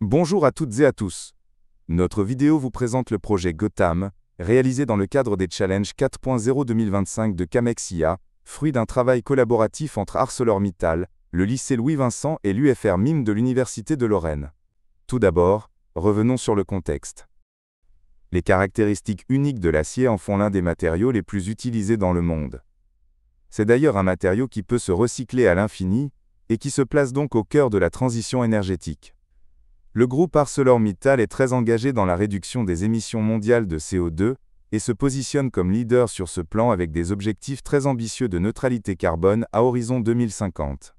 Bonjour à toutes et à tous. Notre vidéo vous présente le projet Gotham, réalisé dans le cadre des Challenges 4.0 2025 de Camex IA, fruit d'un travail collaboratif entre ArcelorMittal, le lycée Louis-Vincent et l'UFR MIM de l'Université de Lorraine. Tout d'abord, revenons sur le contexte. Les caractéristiques uniques de l'acier en font l'un des matériaux les plus utilisés dans le monde. C'est d'ailleurs un matériau qui peut se recycler à l'infini, et qui se place donc au cœur de la transition énergétique. Le groupe ArcelorMittal est très engagé dans la réduction des émissions mondiales de CO2 et se positionne comme leader sur ce plan avec des objectifs très ambitieux de neutralité carbone à horizon 2050.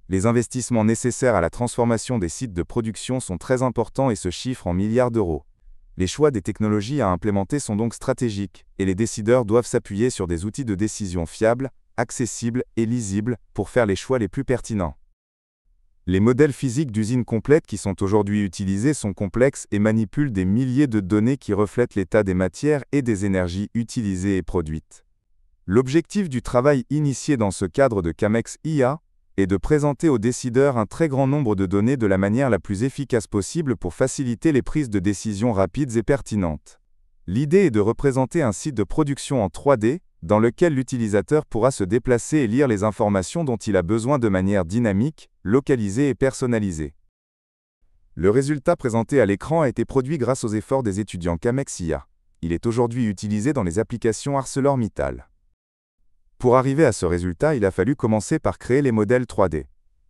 Les investissements nécessaires à la transformation des sites de production sont très importants et se chiffrent en milliards d'euros. Les choix des technologies à implémenter sont donc stratégiques, et les décideurs doivent s'appuyer sur des outils de décision fiables, accessibles et lisibles pour faire les choix les plus pertinents. Les modèles physiques d'usines complètes qui sont aujourd'hui utilisés sont complexes et manipulent des milliers de données qui reflètent l'état des matières et des énergies utilisées et produites. L'objectif du travail initié dans ce cadre de Camex IA est de présenter aux décideurs un très grand nombre de données de la manière la plus efficace possible pour faciliter les prises de décisions rapides et pertinentes. L'idée est de représenter un site de production en 3D, dans lequel l'utilisateur pourra se déplacer et lire les informations dont il a besoin de manière dynamique, localisée et personnalisée. Le résultat présenté à l'écran a été produit grâce aux efforts des étudiants Camex IA. Il est aujourd'hui utilisé dans les applications ArcelorMittal. Pour arriver à ce résultat, il a fallu commencer par créer les modèles 3D.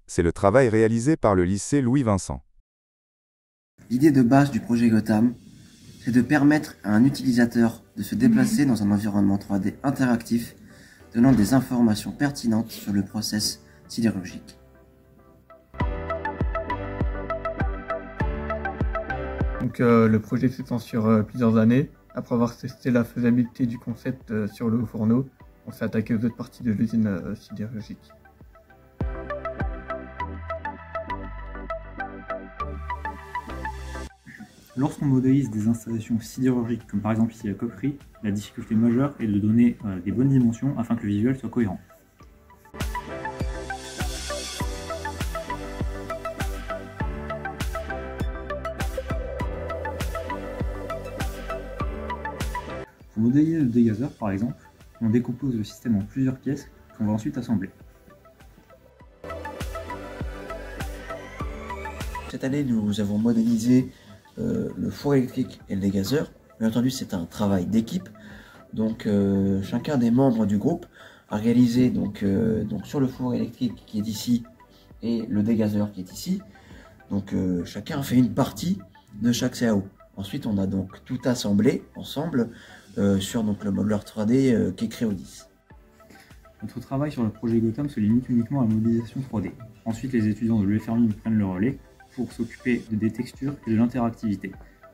C'est le travail réalisé par le lycée Louis-Vincent. L'idée de base du projet Gotham, c'est de permettre à un utilisateur de se déplacer dans un environnement 3D interactif, donnant des informations pertinentes sur le process sidérurgique. Donc le projet s'étend sur plusieurs années. Après avoir testé la faisabilité du concept sur le haut fourneau, on s'est attaqué aux autres parties de l'usine sidérurgique. Lorsqu'on modélise des installations sidérurgiques, comme par exemple ici la coquerie, la difficulté majeure est de donner des bonnes dimensions afin que le visuel soit cohérent. Pour modéliser le dégazeur, par exemple, on décompose le système en plusieurs pièces qu'on va ensuite assembler. Cette année, nous avons modélisé le four électrique et le dégazeur. Bien entendu, c'est un travail d'équipe. Donc, chacun des membres du groupe a réalisé donc sur le four électrique qui est ici et le dégazeur qui est ici. Donc, chacun a fait une partie de chaque CAO. Ensuite, on a donc tout assemblé ensemble sur donc, le modeleur 3D qui est Créodis. Notre travail sur le projet Gotham se limite uniquement à la modélisation 3D. Ensuite, les étudiants de l'UFR MIM prennent le relais pour s'occuper des textures et de l'interactivité,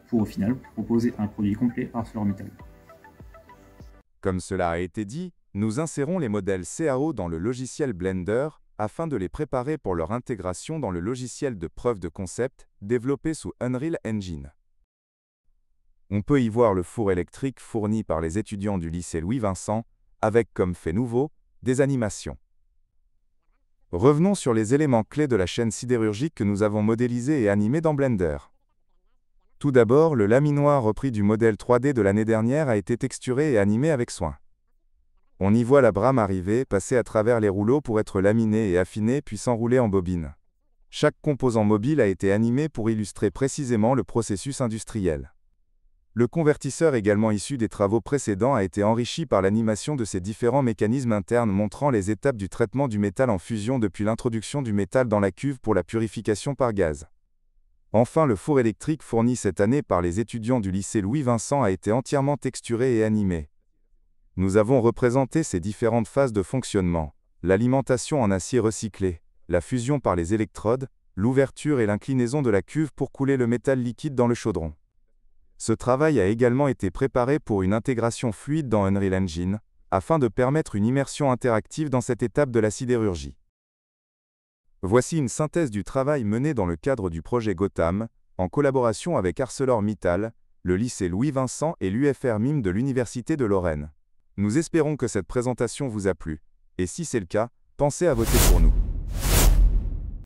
pour au final proposer un produit complet ArcelorMittal. Comme cela a été dit, nous insérons les modèles CAO dans le logiciel Blender afin de les préparer pour leur intégration dans le logiciel de preuve de concept développé sous Unreal Engine. On peut y voir le four électrique fourni par les étudiants du lycée Louis-Vincent, avec comme fait nouveau, des animations. Revenons sur les éléments clés de la chaîne sidérurgique que nous avons modélisée et animée dans Blender. Tout d'abord, le laminoir repris du modèle 3D de l'année dernière a été texturé et animé avec soin. On y voit la brame arriver, passer à travers les rouleaux pour être laminée et affinée puis s'enrouler en bobine. Chaque composant mobile a été animé pour illustrer précisément le processus industriel. Le convertisseur également issu des travaux précédents a été enrichi par l'animation de ces différents mécanismes internes montrant les étapes du traitement du métal en fusion depuis l'introduction du métal dans la cuve pour la purification par gaz. Enfin, le four électrique fourni cette année par les étudiants du lycée Louis-Vincent a été entièrement texturé et animé. Nous avons représenté ces différentes phases de fonctionnement, l'alimentation en acier recyclé, la fusion par les électrodes, l'ouverture et l'inclinaison de la cuve pour couler le métal liquide dans le chaudron. Ce travail a également été préparé pour une intégration fluide dans Unreal Engine, afin de permettre une immersion interactive dans cette étape de la sidérurgie. Voici une synthèse du travail mené dans le cadre du projet Gotham, en collaboration avec ArcelorMittal, le lycée Louis-Vincent et l'UFR MIM de l'Université de Lorraine. Nous espérons que cette présentation vous a plu, et si c'est le cas, pensez à voter pour nous.